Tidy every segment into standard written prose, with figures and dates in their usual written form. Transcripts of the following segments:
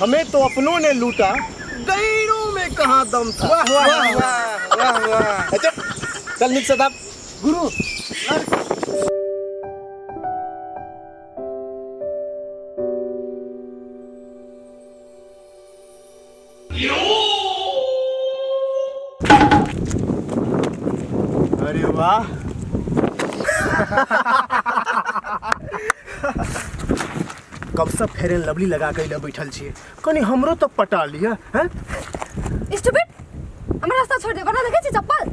हमें तो अपनों ने लूटा, गैरों में कहाँ दम था। वाह वाह वाह वाह वाह वाह। अच्छा चल निक सदाब गुरु अरे वाह कब से फेयर एंड लवली लगा के बैठल छिए, कनी हमरो तो पटा लिया हैं। स्टूपिड, हमरा रास्ता छोड़ दे वरना देखे छी चप्पल।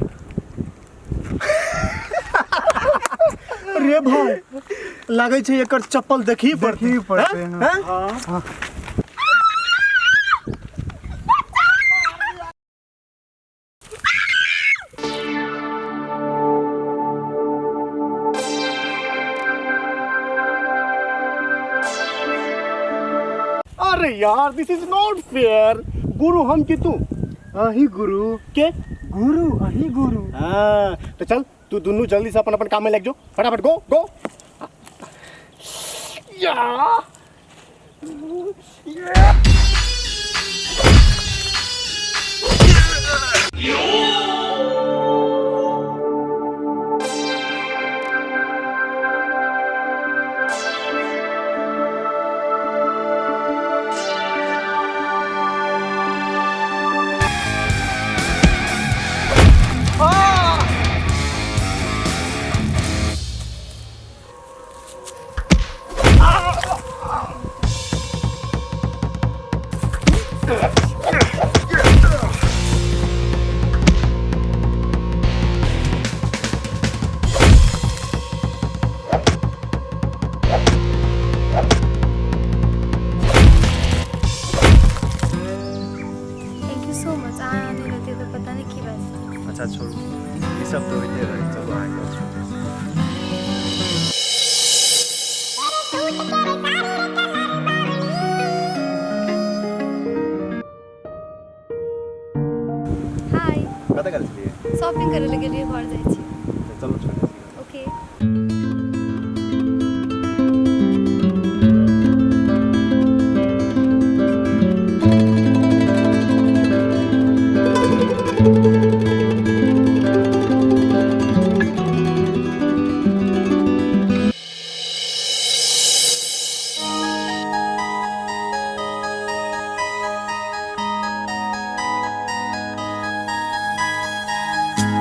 रे भाई लागे छै एकर चप्पल देखी पड़ते हैं। हां अरे यार दिस इज नॉट फेयर। गुरु हम कि तू? अही गुरु के गुरु अही गुरु। हाँ तो चल तू दोनों जल्दी से अपन अपन काम में लग जाओ, फटाफट गो गो। या अच्छा छोड़, ये सब तो होते रहे, चलो आगे छोड़। हाय, कता कर लिए शॉपिंग करे लगे लिए घर जाई छी। चलो छोड़। ओके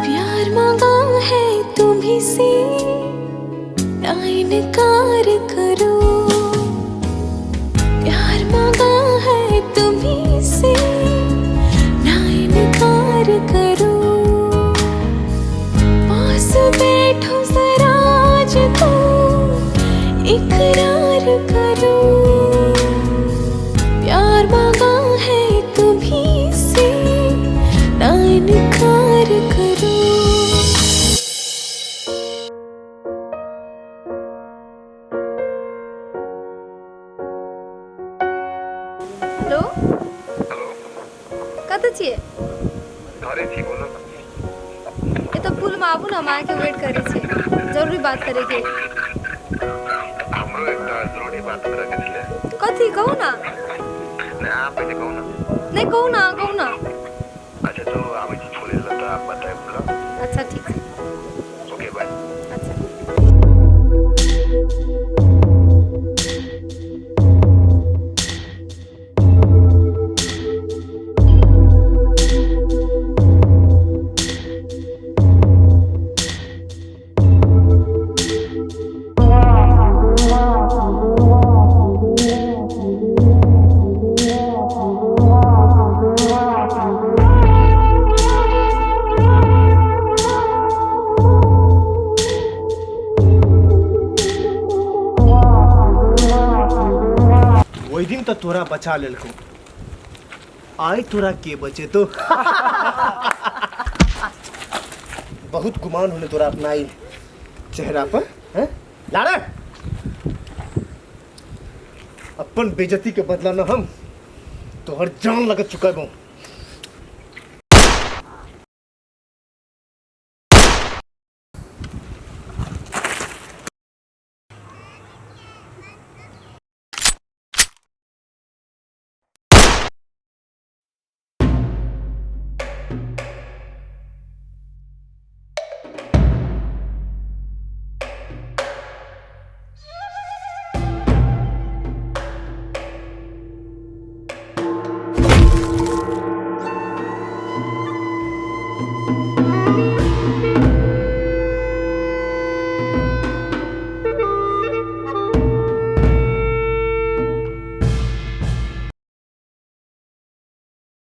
प्यार मांगा है तुम्हीं से ना इनकार करो, प्यार मांगा है तुम्हीं से ना इनकार करो, पास बैठो जरा आज तो इकरार करो, प्यार मांगा है तुम्हीं से ना इनकार करो। हेलो हेलो कत छिए? घरे छी, बोलो न। ये तो पुल में आबू ना, हम आके वेट करे छी, जरूरी बात करे के। हमरो एकटा जरूरी बात करे के छले। कथी कहू ना? नहीं आप पहले कहू ना। नहीं कहू ना, कहू ना। अच्छा चलो आबै छी, छोड़े ला तो आप बताए बोलो। अच्छा ठीक है। Okay bye. अच्छा वही दिन तो तोरा बचा लेलको, आई तोरा के बचे तो। बहुत गुमान होने तोरा अपना आई चेहरा पर हैं लाड़ा। अपन बेइज्जती के बदला न हम तोहर जान लगा चुका हूँ।